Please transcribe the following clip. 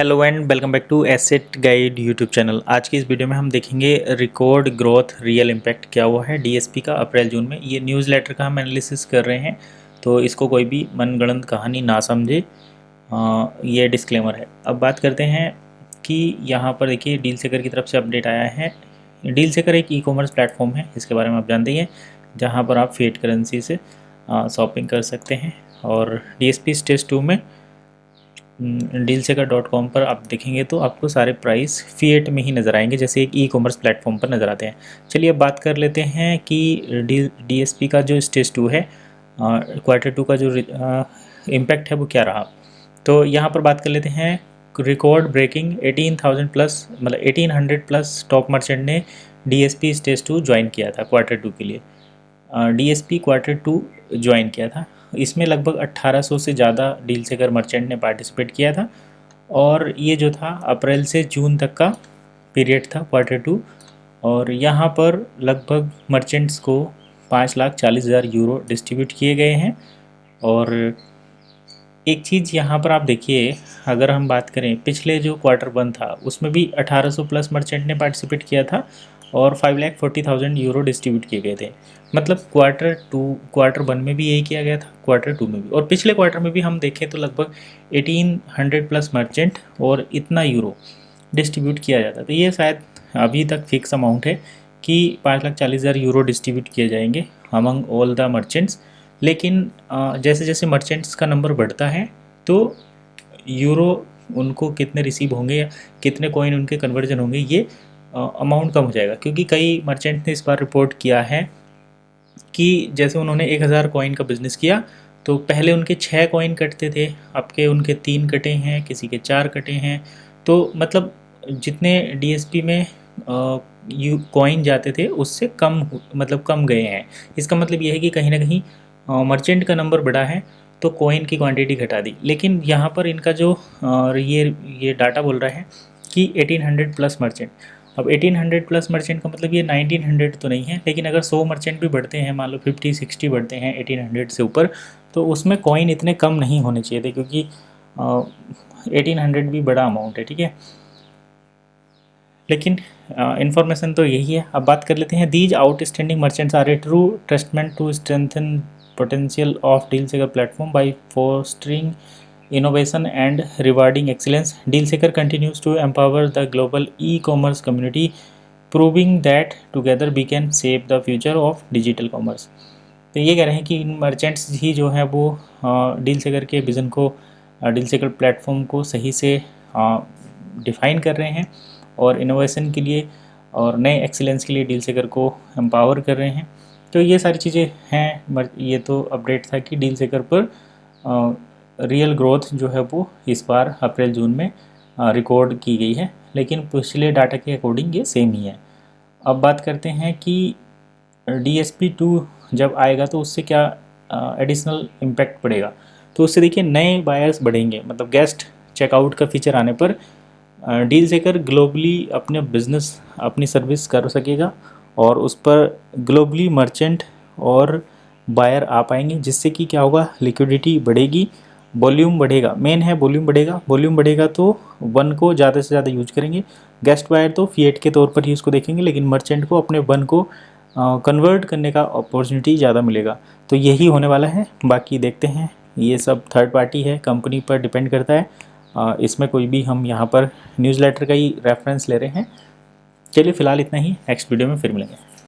Hello and welcome back to asset guide YouTube channel. आज की इस वीडियो में हम देखेंगे रिकॉर्ड ग्रोथ रियल इम्पैक्ट क्या हुआ है डीएसपी का अप्रैल जून में। ये न्यूज़लेटर का हम एनालिसिस कर रहे हैं, तो इसको कोई भी मनगढ़ंत कहानी ना समझे, ये डिस्क्लेमर है। अब बात करते हैं कि यहाँ पर देखिए डील सेकर की तरफ से अपडेट आया है। डील सेकर एक ई कॉमर्स प्लेटफॉर्म है, इसके बारे में आप जानते ही हैं, जहाँ पर आप फिएट करेंसी से शॉपिंग कर सकते हैं। और DSP स्टेज 2 में dealseeker.com पर आप देखेंगे तो आपको सारे प्राइस फिएट में ही नज़र आएंगे, जैसे एक ई कॉमर्स प्लेटफॉर्म पर नज़र आते हैं। चलिए अब बात कर लेते हैं कि DSP का जो स्टेज 2 है, क्वार्टर 2 का जो इम्पैक्ट है वो क्या रहा। तो यहाँ पर बात कर लेते हैं रिकॉर्ड ब्रेकिंग 18,000 प्लस, मतलब 1800 प्लस टॉप मर्चेंट ने DSP स्टेज 2 ज्वाइन किया था क्वार्टर 2 के लिए। DSP क्वार्टर 2 ज्वाइन किया था, इसमें लगभग 1800 से ज़्यादा डील सेकर मर्चेंट ने पार्टिसिपेट किया था। और ये जो था अप्रैल से जून तक का पीरियड था क्वार्टर 2। और यहाँ पर लगभग मर्चेंट्स को 5,40,000 यूरो डिस्ट्रीब्यूट किए गए हैं। और एक चीज़ यहाँ पर आप देखिए, अगर हम बात करें पिछले जो क्वार्टर 1 था उसमें भी 1800 प्लस मर्चेंट ने पार्टिसिपेट किया था और 5,40,000 यूरो डिस्ट्रीब्यूट किए गए थे। मतलब क्वार्टर 1 में भी यही किया गया था, क्वार्टर 2 में भी, और पिछले क्वार्टर में भी हम देखें तो लगभग 1800 प्लस मर्चेंट और इतना यूरो डिस्ट्रीब्यूट किया जाता। तो ये शायद अभी तक फिक्स अमाउंट है कि 5,40,000 यूरो डिस्ट्रीब्यूट किए जाएंगे अमंग ऑल द मर्चेंट्स। लेकिन जैसे जैसे मर्चेंट्स का नंबर बढ़ता है तो यूरो उनको कितने रिसीव होंगे या कितने कॉइन उनके कन्वर्जन होंगे, ये अमाउंट कम हो जाएगा। क्योंकि कई मर्चेंट ने इस बार रिपोर्ट किया है कि जैसे उन्होंने 1,000 कॉइन का बिज़नेस किया तो पहले उनके 6 कॉइन कटते थे, अब के उनके 3 कटे हैं, किसी के 4 कटे हैं। तो मतलब जितने DSP में कॉइन जाते थे उससे कम गए हैं। इसका मतलब ये है कि कहीं ना कहीं मर्चेंट का नंबर बढ़ा है तो कॉइन की क्वांटिटी घटा दी। लेकिन यहाँ पर इनका जो ये डाटा बोल रहा है कि 1800 प्लस मर्चेंट। अब 1800 प्लस मर्चेंट का मतलब ये 1900 तो नहीं है, लेकिन अगर 100 मर्चेंट भी बढ़ते हैं, मान लो 50-60 बढ़ते हैं 1800 से ऊपर, तो उसमें कॉइन इतने कम नहीं होने चाहिए थे, क्योंकि 1800 भी बड़ा अमाउंट है, ठीक है। लेकिन इन्फॉर्मेशन तो यही है। अब बात कर लेते हैं these outstanding merchants are a true testament to strengthen potential of deal seeker platform by fostering innovation and rewarding excellence. DealSeeker continues to empower the global e-commerce community, proving that together we can shape the future of digital commerce. तो ये कह रहे हैं कि इन merchants ही जो हैं वो DealSeeker के विज़न को, DealSeeker प्लेटफॉर्म को सही से डिफ़ाइन कर रहे हैं और इनोवेशन के लिए और नए एक्सीलेंस के लिए DealSeeker को एम्पावर कर रहे हैं। तो ये सारी चीज़ें हैं। ये तो अपडेट था कि DealSeeker पर रियल ग्रोथ जो है वो इस बार अप्रैल जून में रिकॉर्ड की गई है, लेकिन पिछले डाटा के अकॉर्डिंग ये सेम ही है। अब बात करते हैं कि DSP 2 जब आएगा तो उससे क्या एडिशनल इम्पैक्ट पड़ेगा। तो उससे देखिए नए बायर्स बढ़ेंगे, मतलब गेस्ट चेकआउट का फीचर आने पर DealSeeker ग्लोबली अपने बिजनेस, अपनी सर्विस कर सकेगा और उस पर ग्लोबली मर्चेंट और बायर आ पाएंगे, जिससे कि क्या होगा, लिक्विडिटी बढ़ेगी, वॉल्यूम बढ़ेगा। मेन है वॉल्यूम बढ़ेगा। वॉल्यूम बढ़ेगा तो वन को ज़्यादा से ज़्यादा यूज करेंगे। गेस्ट बायर तो फिएट के तौर पर ही उसको देखेंगे, लेकिन मर्चेंट को अपने वन को कन्वर्ट करने का अपॉर्चुनिटी ज़्यादा मिलेगा। तो यही होने वाला है। बाकी देखते हैं, ये सब थर्ड पार्टी है, कंपनी पर डिपेंड करता है। इसमें कोई भी, हम यहाँ पर न्यूज़लेटर का ही रेफरेंस ले रहे हैं। चलिए फ़िलहाल इतना ही, नेक्स्ट वीडियो में फिर मिलेंगे।